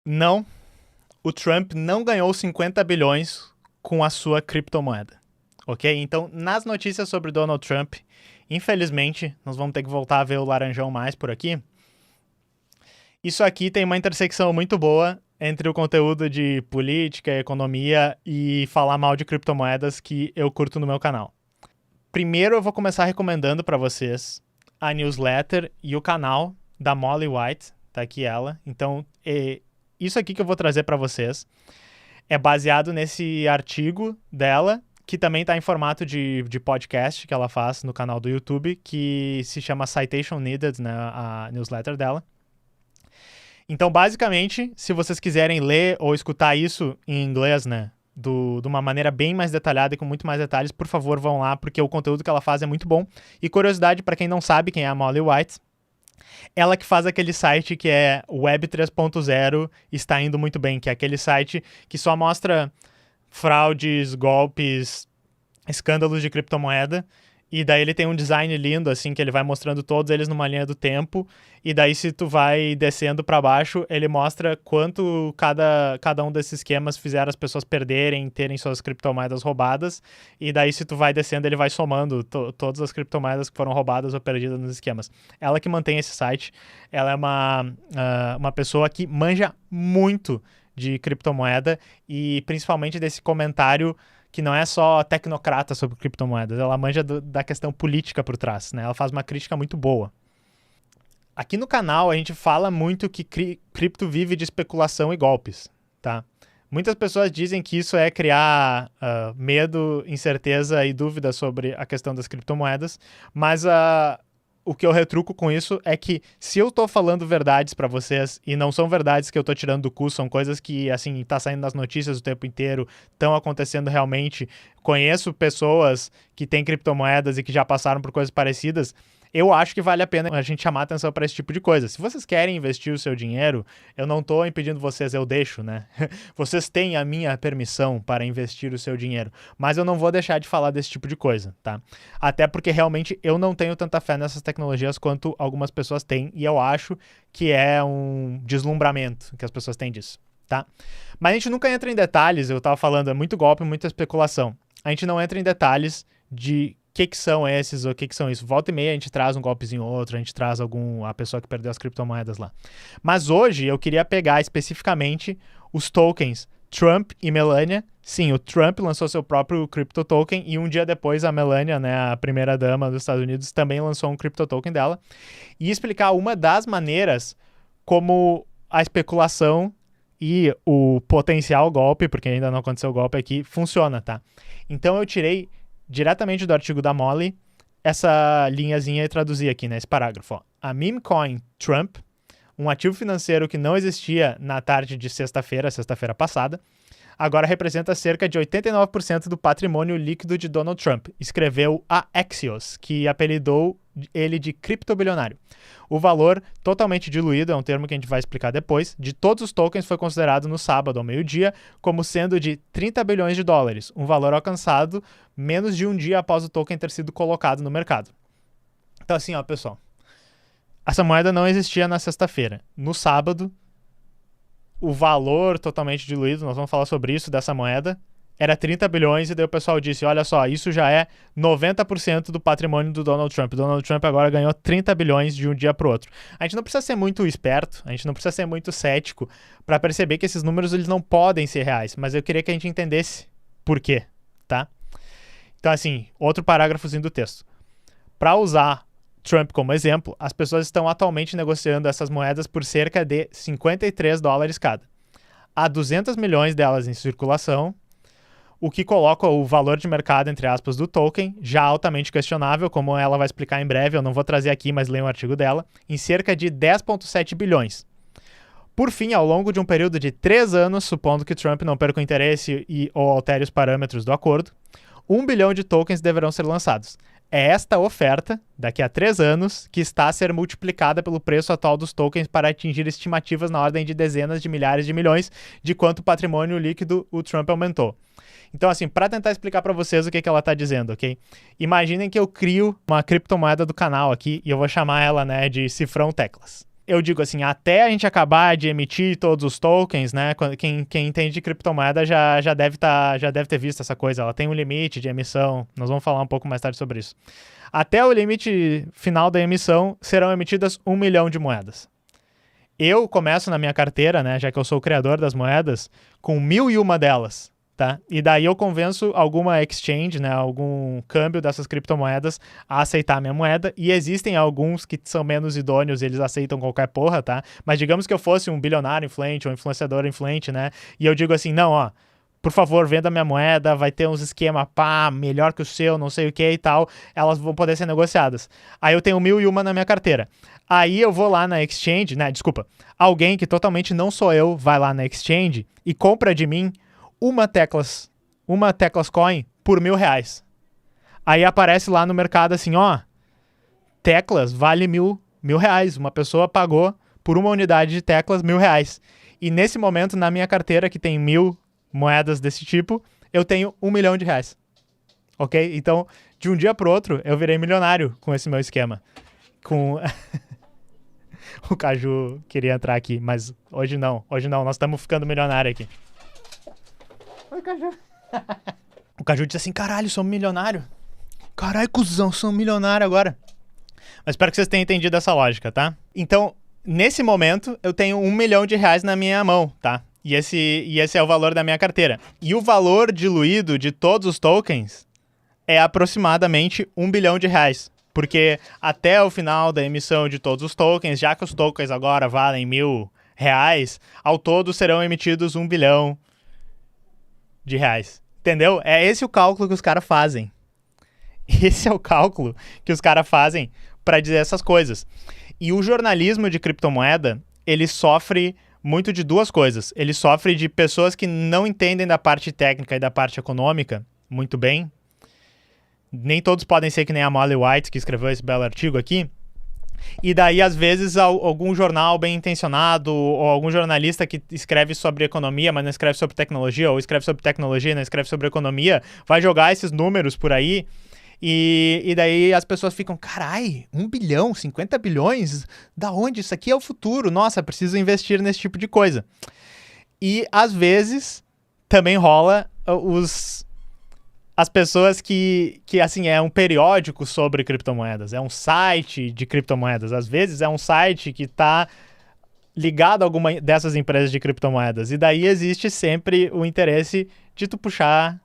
Não, o Trump não ganhou 50 bilhões com a sua criptomoeda, ok? Então, nas notícias sobre Donald Trump, infelizmente, nós vamos ter que voltar a ver o laranjão mais por aqui. Isso aqui tem uma intersecção muito boa entre o conteúdo de política, economia e falar mal de criptomoedas que eu curto no meu canal. Primeiro, eu vou começar recomendando para vocês a newsletter e o canal da Molly White, tá aqui ela. Então, isso aqui que eu vou trazer para vocês é baseado nesse artigo dela, que também está em formato de podcast que ela faz no canal do YouTube, que se chama Citation Needed, né, a newsletter dela. Então, basicamente, se vocês quiserem ler ou escutar isso em inglês, né, de uma maneira bem mais detalhada e com muito mais detalhes, por favor, vão lá, porque o conteúdo que ela faz é muito bom. E curiosidade, para quem não sabe quem é a Molly White, ela que faz aquele site que é Web 3.0 está indo muito bem, que é aquele site que só mostra fraudes, golpes, escândalos de criptomoeda. E daí ele tem um design lindo, assim, que ele vai mostrando todos eles numa linha do tempo. E daí, se tu vai descendo para baixo, ele mostra quanto cada um desses esquemas fizeram as pessoas perderem, terem suas criptomoedas roubadas. E daí, se tu vai descendo, ele vai somando todas as criptomoedas que foram roubadas ou perdidas nos esquemas. Ela que mantém esse site, ela é uma pessoa que manja muito de criptomoeda e principalmente desse comentário que não é só tecnocrata sobre criptomoedas, ela manja da questão política por trás, né? Ela faz uma crítica muito boa. Aqui no canal a gente fala muito que cripto vive de especulação e golpes, tá? Muitas pessoas dizem que isso é criar medo, incerteza e dúvida sobre a questão das criptomoedas, mas o que eu retruco com isso é que se eu tô falando verdades pra vocês e não são verdades que eu tô tirando do cu, são coisas que, assim, tá saindo nas notícias o tempo inteiro, estão acontecendo realmente, conheço pessoas que têm criptomoedas e que já passaram por coisas parecidas, eu acho que vale a pena a gente chamar atenção para esse tipo de coisa. Se vocês querem investir o seu dinheiro, eu não tô impedindo vocês, eu deixo, né? Vocês têm a minha permissão para investir o seu dinheiro, mas eu não vou deixar de falar desse tipo de coisa, tá? Até porque realmente eu não tenho tanta fé nessas tecnologias quanto algumas pessoas têm, e eu acho que é um deslumbramento que as pessoas têm disso, tá? Mas a gente nunca entra em detalhes, eu tava falando, é muito golpe, muita especulação. A gente não entra em detalhes de que são esses ou o que são isso. Volta e meia a gente traz um golpezinho ou outro, a gente traz a pessoa que perdeu as criptomoedas lá. Mas hoje eu queria pegar especificamente os tokens Trump e Melania. Sim, o Trump lançou seu próprio crypto token e um dia depois a Melania, né, a primeira dama dos Estados Unidos, também lançou um crypto token dela. E explicar uma das maneiras como a especulação e o potencial golpe, porque ainda não aconteceu o golpe aqui, funciona, tá? Então eu tirei diretamente do artigo da Molly essa linhazinha e traduzi aqui, né, esse parágrafo. Ó. A meme coin Trump, um ativo financeiro que não existia na tarde de sexta-feira passada, agora representa cerca de 89% do patrimônio líquido de Donald Trump, escreveu a Axios, que apelidou ele de criptobilionário. O valor totalmente diluído, é um termo que a gente vai explicar depois, de todos os tokens foi considerado no sábado ao meio-dia como sendo de 30 bilhões de dólares, um valor alcançado menos de um dia após o token ter sido colocado no mercado. Então assim, ó, pessoal, essa moeda não existia na sexta-feira. No sábado, o valor totalmente diluído, nós vamos falar sobre isso, dessa moeda, era 30 bilhões e daí o pessoal disse, olha só, isso já é 90% do patrimônio do Donald Trump. Donald Trump agora ganhou 30 bilhões de um dia para o outro. A gente não precisa ser muito esperto, a gente não precisa ser muito cético para perceber que esses números eles não podem ser reais, mas eu queria que a gente entendesse por quê, tá? Então assim, outro parágrafozinho do texto. Para usar Trump como exemplo, as pessoas estão atualmente negociando essas moedas por cerca de 53 dólares cada. Há 200 milhões delas em circulação, o que coloca o valor de mercado, entre aspas, do token, já altamente questionável, como ela vai explicar em breve, eu não vou trazer aqui, mas leia um artigo dela, em cerca de 10,7 bilhões. Por fim, ao longo de um período de 3 anos, supondo que Trump não perca o interesse ou altere os parâmetros do acordo, 1 bilhão de tokens deverão ser lançados. É esta oferta, daqui a 3 anos, que está a ser multiplicada pelo preço atual dos tokens para atingir estimativas na ordem de dezenas de milhares de milhões de quanto patrimônio líquido o Trump aumentou. Então, assim, para tentar explicar para vocês o que ela está dizendo, ok? Imaginem que eu crio uma criptomoeda do canal aqui e eu vou chamar ela, né, de Cifrão Teclas. eu digo assim, até a gente acabar de emitir todos os tokens, né? Quem entende de criptomoeda já deve ter visto essa coisa. Ela tem um limite de emissão. Nós vamos falar um pouco mais tarde sobre isso. Até o limite final da emissão, serão emitidas 1 milhão de moedas. Eu começo na minha carteira, né? Já que eu sou o criador das moedas, com 1.001 delas. Tá? E daí eu convenço alguma exchange, né, algum câmbio dessas criptomoedas a aceitar a minha moeda, e existem alguns que são menos idôneos, eles aceitam qualquer porra, tá? Mas digamos que eu fosse um bilionário influente, ou um influenciador influente, né, e eu digo assim, não, ó, por favor, venda minha moeda, vai ter uns esquema, pá, melhor que o seu, não sei o que e tal, elas vão poder ser negociadas. Aí eu tenho 1.001 na minha carteira. Aí eu vou lá na exchange, né, desculpa, alguém que totalmente não sou eu, vai lá na exchange e compra de mim uma Teclas Coin por R$1.000. Aí aparece lá no mercado assim, ó, Teclas vale R$1.000. Uma pessoa pagou por uma unidade de Teclas R$1.000. E nesse momento, na minha carteira, que tem 1.000 moedas desse tipo, eu tenho R$1 milhão. Ok? Então, de um dia pro outro, eu virei milionário com esse meu esquema. O Caju queria entrar aqui, mas hoje não, nós estamos ficando milionário aqui. Oi, Caju. O Caju disse assim, caralho, sou um milionário. Caralho, cuzão, sou um milionário agora. Mas espero que vocês tenham entendido essa lógica, tá? Então, nesse momento, eu tenho R$1 milhão na minha mão, tá? E esse é o valor da minha carteira. E o valor diluído de todos os tokens é aproximadamente R$1 bilhão. Porque até o final da emissão de todos os tokens, já que os tokens agora valem R$1.000, ao todo serão emitidos R$1 bilhão. Entendeu? É esse o cálculo que os caras fazem. Esse é o cálculo que os caras fazem para dizer essas coisas. E o jornalismo de criptomoeda, ele sofre muito de duas coisas. Ele sofre de pessoas que não entendem da parte técnica e da parte econômica muito bem. Nem todos podem ser que nem a Molly White, que escreveu esse belo artigo aqui. E daí, às vezes, algum jornal bem intencionado ou algum jornalista que escreve sobre economia, mas não escreve sobre tecnologia, ou escreve sobre tecnologia e não escreve sobre economia, vai jogar esses números por aí e daí as pessoas ficam, carai, 1 bilhão, 50 bilhões? Da onde? Isso aqui é o futuro. Nossa, preciso investir nesse tipo de coisa. E, às vezes, também rola as pessoas que assim, é um periódico sobre criptomoedas, é um site de criptomoedas. Às vezes é um site que está ligado a alguma dessas empresas de criptomoedas. E daí existe sempre o interesse de tu puxar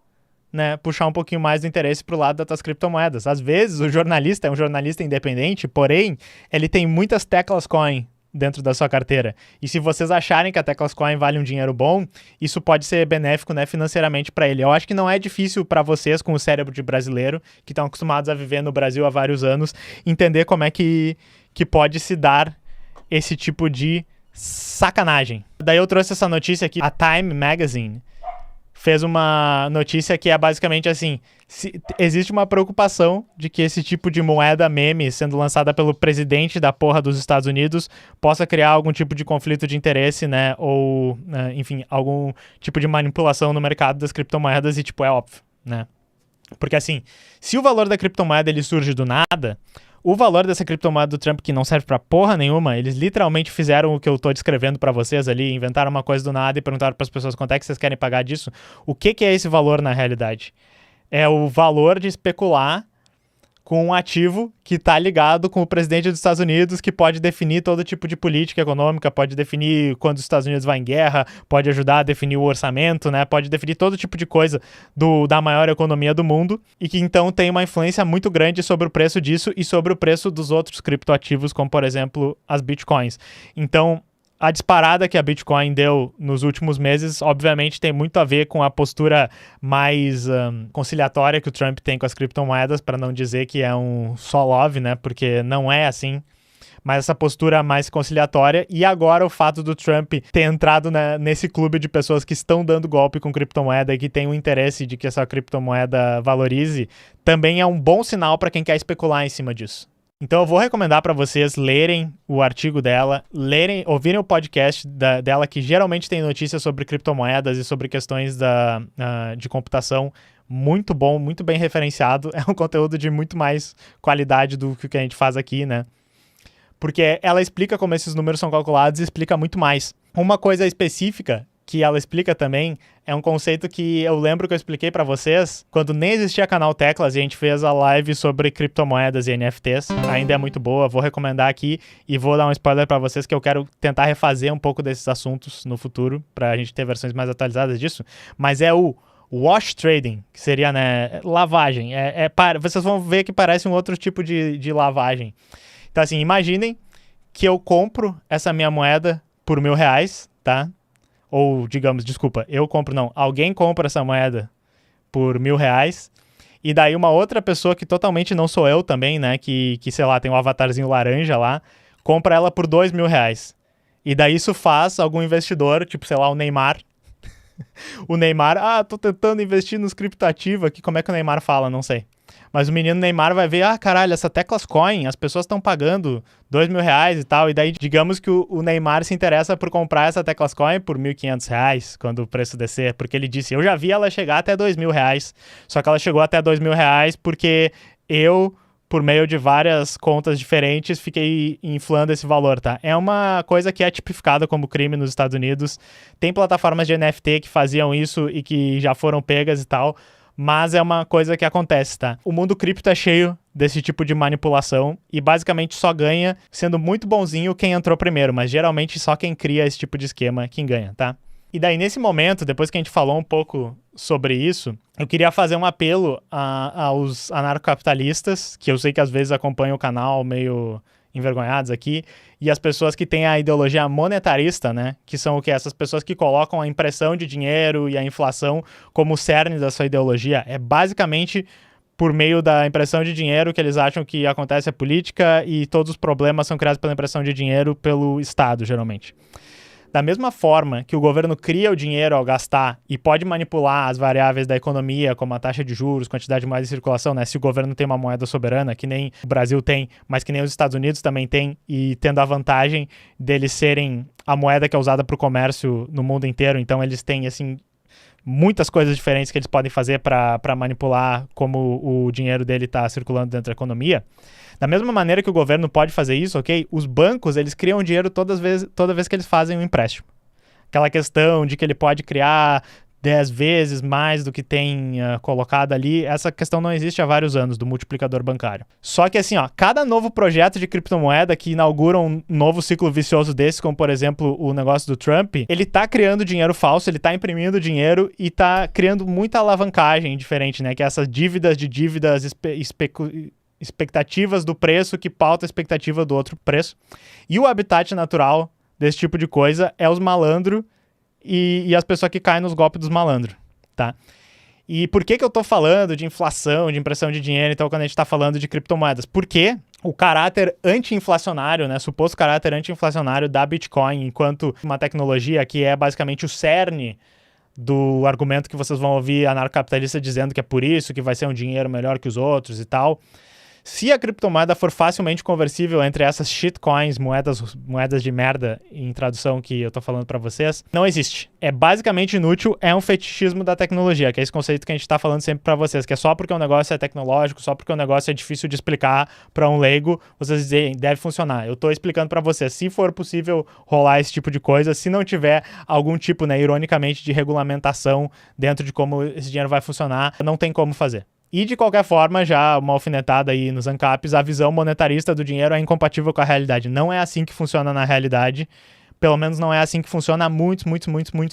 um pouquinho mais do interesse pro lado das tuas criptomoedas. Às vezes o jornalista é um jornalista independente, porém, ele tem muitas Teclas Coin dentro da sua carteira. E se vocês acharem que a Teclas Coin vale um dinheiro bom, isso pode ser benéfico, né, financeiramente para ele. Eu acho que não é difícil para vocês, com o cérebro de brasileiro, que estão acostumados a viver no Brasil há vários anos, entender como é que pode se dar esse tipo de sacanagem. Daí eu trouxe essa notícia aqui, a Time Magazine fez uma notícia que é basicamente assim, existe uma preocupação de que esse tipo de moeda meme sendo lançada pelo presidente da porra dos Estados Unidos possa criar algum tipo de conflito de interesse, né, ou, enfim, algum tipo de manipulação no mercado das criptomoedas e, tipo, é óbvio, né, porque assim, se o valor da criptomoeda ele surge do nada, o valor dessa criptomoeda do Trump, que não serve pra porra nenhuma, eles literalmente fizeram o que eu tô descrevendo pra vocês ali, inventaram uma coisa do nada e perguntaram pras pessoas quanto é que vocês querem pagar disso. O que é esse valor na realidade? É o valor de especular com um ativo que está ligado com o presidente dos Estados Unidos, que pode definir todo tipo de política econômica, pode definir quando os Estados Unidos vai em guerra, pode ajudar a definir o orçamento, né? Pode definir todo tipo de coisa da maior economia do mundo, e que então tem uma influência muito grande sobre o preço disso e sobre o preço dos outros criptoativos, como por exemplo as bitcoins. Então, a disparada que a Bitcoin deu nos últimos meses, obviamente, tem muito a ver com a postura mais conciliatória que o Trump tem com as criptomoedas, para não dizer que é um só love, né? Porque não é assim. Mas essa postura mais conciliatória, e agora o fato do Trump ter entrado nesse clube de pessoas que estão dando golpe com criptomoeda e que tem o interesse de que essa criptomoeda valorize, também é um bom sinal para quem quer especular em cima disso. Então eu vou recomendar para vocês lerem o artigo dela, ouvirem o podcast dela, que geralmente tem notícias sobre criptomoedas e sobre questões de computação. Muito bom, muito bem referenciado. É um conteúdo de muito mais qualidade do que a gente faz aqui, né? porque ela explica como esses números são calculados e explica muito mais. Uma coisa específica que ela explica também é um conceito que eu lembro que eu expliquei pra vocês quando nem existia canal Teclas e a gente fez a live sobre criptomoedas e NFTs. Ainda é muito boa, vou recomendar aqui e vou dar um spoiler pra vocês que eu quero tentar refazer um pouco desses assuntos no futuro pra gente ter versões mais atualizadas disso. Mas é o wash trading, que seria, né, lavagem. Vocês vão ver que parece um outro tipo de lavagem. Então, assim, imaginem que eu compro essa minha moeda por R$1.000, tá? Ou, digamos, desculpa, alguém compra essa moeda por R$1.000, e daí uma outra pessoa que totalmente não sou eu também, né, que sei lá, tem um avatarzinho laranja lá, compra ela por R$2.000. E daí isso faz algum investidor, tipo, sei lá, o Neymar. O Neymar, tô tentando investir nos criptoativos aqui, como é que o Neymar fala? Não sei. Mas o menino Neymar vai ver, caralho, essa Teclas Coin, as pessoas estão pagando R$2.000 e tal, e daí digamos que o Neymar se interessa por comprar essa Teclas Coin por R$1.500 quando o preço descer, porque ele disse, eu já vi ela chegar até R$2.000, só que ela chegou até R$2.000 porque eu, por meio de várias contas diferentes, fiquei inflando esse valor, tá? É uma coisa que é tipificada como crime nos Estados Unidos, tem plataformas de NFT que faziam isso e que já foram pegas e tal, mas é uma coisa que acontece, tá? O mundo cripto é cheio desse tipo de manipulação e basicamente só ganha sendo muito bonzinho quem entrou primeiro, mas geralmente só quem cria esse tipo de esquema quem ganha, tá? E daí, nesse momento, depois que a gente falou um pouco sobre isso, eu queria fazer um apelo aos anarcocapitalistas, que eu sei que às vezes acompanham o canal meio envergonhados aqui, e as pessoas que têm a ideologia monetarista, né, que são o que? Essas pessoas que colocam a impressão de dinheiro e a inflação como o cerne da sua ideologia. É basicamente por meio da impressão de dinheiro que eles acham que acontece a política e todos os problemas são criados pela impressão de dinheiro pelo Estado, geralmente. Da mesma forma que o governo cria o dinheiro ao gastar e pode manipular as variáveis da economia, como a taxa de juros, quantidade de moeda em circulação, né? Se o governo tem uma moeda soberana, que nem o Brasil tem, mas que nem os Estados Unidos também tem, e tendo a vantagem deles serem a moeda que é usada para o comércio no mundo inteiro, então eles têm, assim, muitas coisas diferentes que eles podem fazer para manipular como o dinheiro dele está circulando dentro da economia. Da mesma maneira que o governo pode fazer isso, ok? Os bancos, eles criam dinheiro toda vez que eles fazem um empréstimo. Aquela questão de que ele pode criar 10 vezes mais do que tem colocado ali, essa questão não existe há vários anos, do multiplicador bancário. Só que assim, cada novo projeto de criptomoeda que inaugura um novo ciclo vicioso desse, como por exemplo o negócio do Trump, ele tá criando dinheiro falso, ele tá imprimindo dinheiro e tá criando muita alavancagem diferente, né? Que é essas dívidas expectativas do preço que pauta a expectativa do outro preço. E o habitat natural desse tipo de coisa é os malandros e as pessoas que caem nos golpes dos malandros, tá? E por que eu tô falando de inflação, de impressão de dinheiro, então, quando a gente tá falando de criptomoedas? Porque o caráter anti-inflacionário, né, suposto caráter anti-inflacionário da Bitcoin, enquanto uma tecnologia que é basicamente o cerne do argumento que vocês vão ouvir anarcocapitalista dizendo que é por isso que vai ser um dinheiro melhor que os outros e tal. Se a criptomoeda for facilmente conversível entre essas shitcoins, moedas de merda, em tradução que eu tô falando pra vocês, não existe. É basicamente inútil, é um fetichismo da tecnologia, que é esse conceito que a gente tá falando sempre pra vocês, que é só porque o negócio é tecnológico, só porque o negócio é difícil de explicar pra um leigo, vocês dizem, deve funcionar. Eu tô explicando pra vocês, se for possível rolar esse tipo de coisa, se não tiver algum tipo, né, ironicamente, de regulamentação dentro de como esse dinheiro vai funcionar, não tem como fazer. E, de qualquer forma, já uma alfinetada aí nos ANCAPs, a visão monetarista do dinheiro é incompatível com a realidade. Não é assim que funciona na realidade. Pelo menos não é assim que funciona há muitos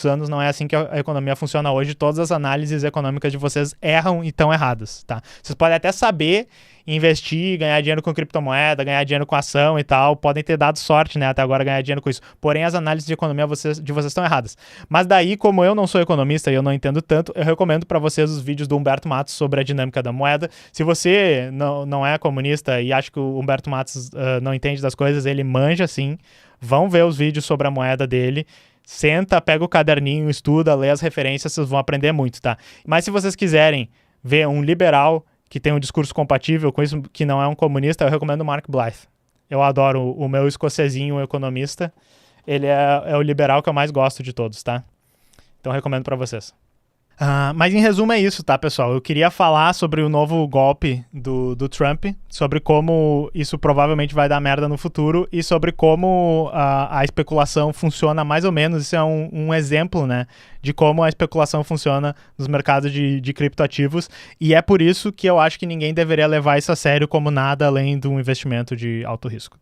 anos. Não é assim que a economia funciona hoje. Todas as análises econômicas de vocês erram e estão erradas, tá? Vocês podem até saber investir, ganhar dinheiro com criptomoeda, ganhar dinheiro com ação e tal. Podem ter dado sorte, né, até agora ganhar dinheiro com isso. Porém, as análises de economia de vocês estão erradas. Mas daí, como eu não sou economista e eu não entendo tanto, eu recomendo para vocês os vídeos do Humberto Matos sobre a dinâmica da moeda. Se você não é comunista e acha que o Humberto Matos não entende das coisas, ele manja sim. Vão ver os vídeos sobre a moeda dele. Senta, pega o caderninho, estuda, lê as referências, vocês vão aprender muito, tá? Mas se vocês quiserem ver um liberal que tem um discurso compatível com isso, que não é um comunista, eu recomendo o Mark Blyth. Eu adoro o meu escocesinho economista. Ele é o liberal que eu mais gosto de todos, tá? Então eu recomendo pra vocês. Mas em resumo é isso, tá, pessoal? Eu queria falar sobre o novo golpe do Trump, sobre como isso provavelmente vai dar merda no futuro e sobre como a especulação funciona mais ou menos. Isso é um exemplo, né, de como a especulação funciona nos mercados de criptoativos, e é por isso que eu acho que ninguém deveria levar isso a sério como nada além de um investimento de alto risco.